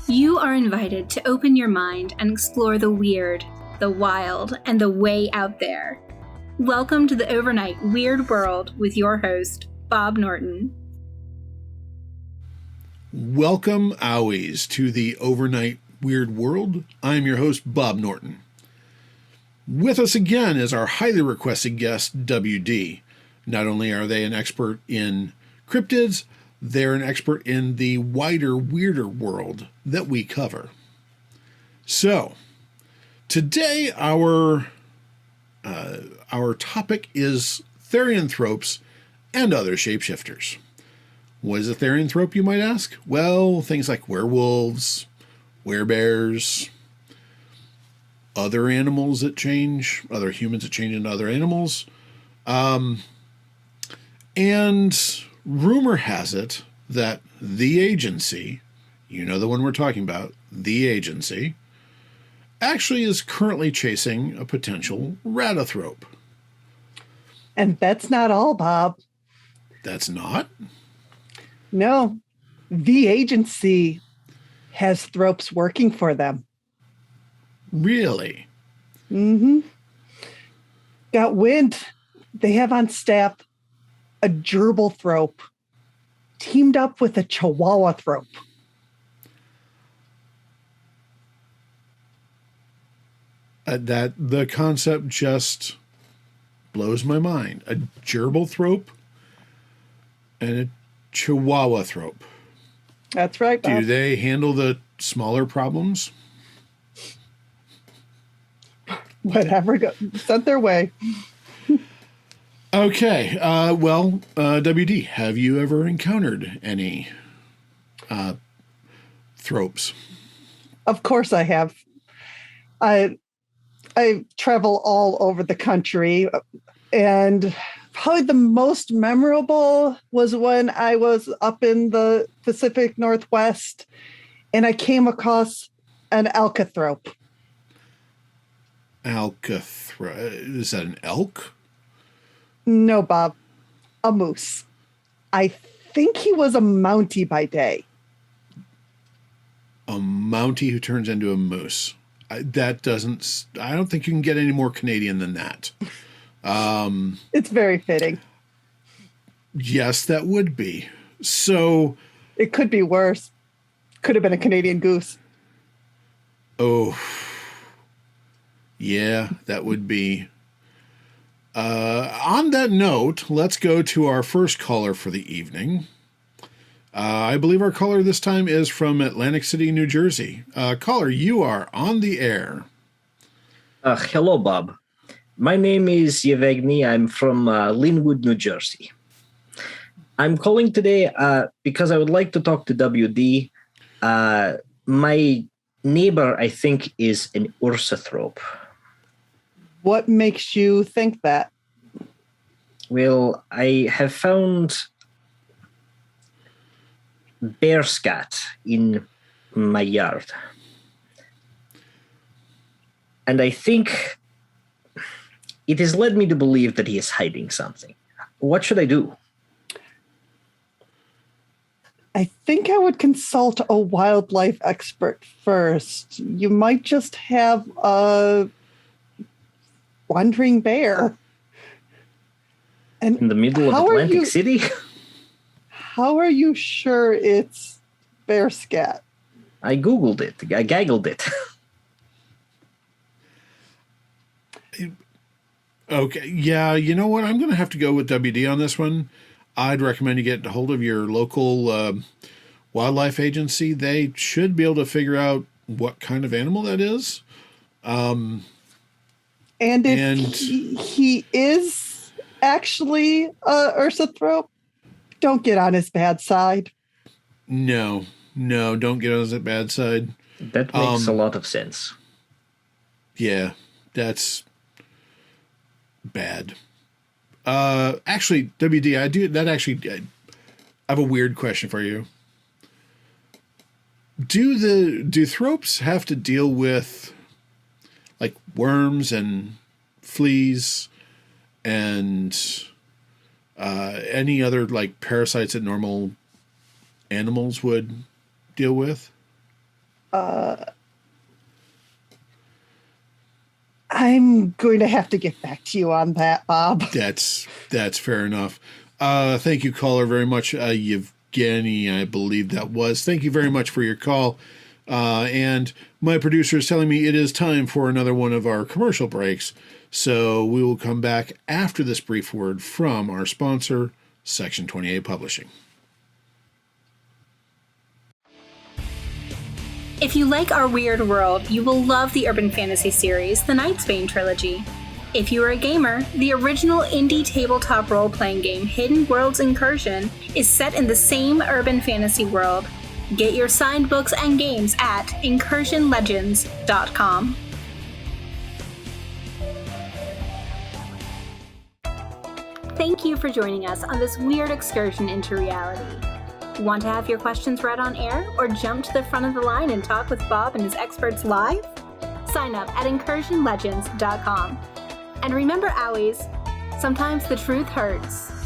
You are invited to open your mind and explore the weird, the wild, and the way out there. Welcome to the Overnight Weird World with your host, Bob Norton. Welcome, Owies, to the Overnight Weird World. I'm your host, Bob Norton. With us again is our highly requested guest, WD. Not only are they an expert in cryptids, they're an expert in the wider, weirder world that we cover. So, today our topic is Therionthropes and other shapeshifters. What is a Therionthrope, you might ask? Well, things like werewolves, werebears, other animals that change, other humans that change into other animals. And rumor has it that the agency, you know the one we're talking about, the agency, actually is currently chasing a potential ratathrope. And that's not all, Bob. That's not? No, the agency has thropes working for them. Really? Mm-hmm. Got wind. They have on staff a Gerbilthrope teamed up with a Chihuahuathrope. That the concept just blows my mind. A Gerbilthrope and a Chihuahuathrope. That's right, Bob. Do they handle the smaller problems? Whatever sent their way. Okay. WD, have you ever encountered any thropes? Of course I have. I travel all over the country, and probably the most memorable was when I was up in the Pacific Northwest and I came across an Alcathrope. Is that an elk? No, Bob, a moose. I think he was a Mountie by day. A Mountie who turns into a moose. I don't think you can get any more Canadian than that. It's very fitting. Yes, that would be. So it could be worse. Could have been a Canadian goose. Oh, yeah, that would be. On that note, let's go to our first caller for the evening. I believe our caller this time is from Atlantic City, New Jersey. Caller, you are on the air. Hello, Bob. My name is Yevgeny. I'm from Linwood, New Jersey. I'm calling today because I would like to talk to WD. My neighbor, I think, is an Ursathrope. What makes you think that? Well, I have found bear scat in my yard. And I think it has led me to believe that he is hiding something. What should I do? I think I would consult a wildlife expert first. You might just have a wandering bear. And in the middle of Atlantic City? How are you sure it's bear scat? I Googled it. I gaggled it. Okay. Yeah, you know what? I'm going to have to go with WD on this one. I'd recommend you get a hold of your local wildlife agency. They should be able to figure out what kind of animal that is. And if he is actually Ursathrope, don't get on his bad side. No, don't get on his bad side. That makes a lot of sense. Yeah, that's bad. Actually, WD, I have a weird question for you. Do thropes have to deal with like worms and fleas and any other like parasites that normal animals would deal with? I'm going to have to get back to you on that, Bob. That's fair enough. Thank you, caller, very much. Yevgeny, I believe that was. Thank you very much for your call. And my producer is telling me it is time for another one of our commercial breaks. So we will come back after this brief word from our sponsor, Section 28 Publishing. If you like our weird world, you will love the urban fantasy series, the Nightsbane trilogy. If you are a gamer, the original indie tabletop role-playing game Hidden Worlds Incursion is set in the same urban fantasy world. Get your signed books and games at incursionlegends.com. Thank you for joining us on this weird excursion into reality. Want to have your questions read on air or jump to the front of the line and talk with Bob and his experts live? Sign up at incursionlegends.com. And remember, Owies, sometimes the truth hurts.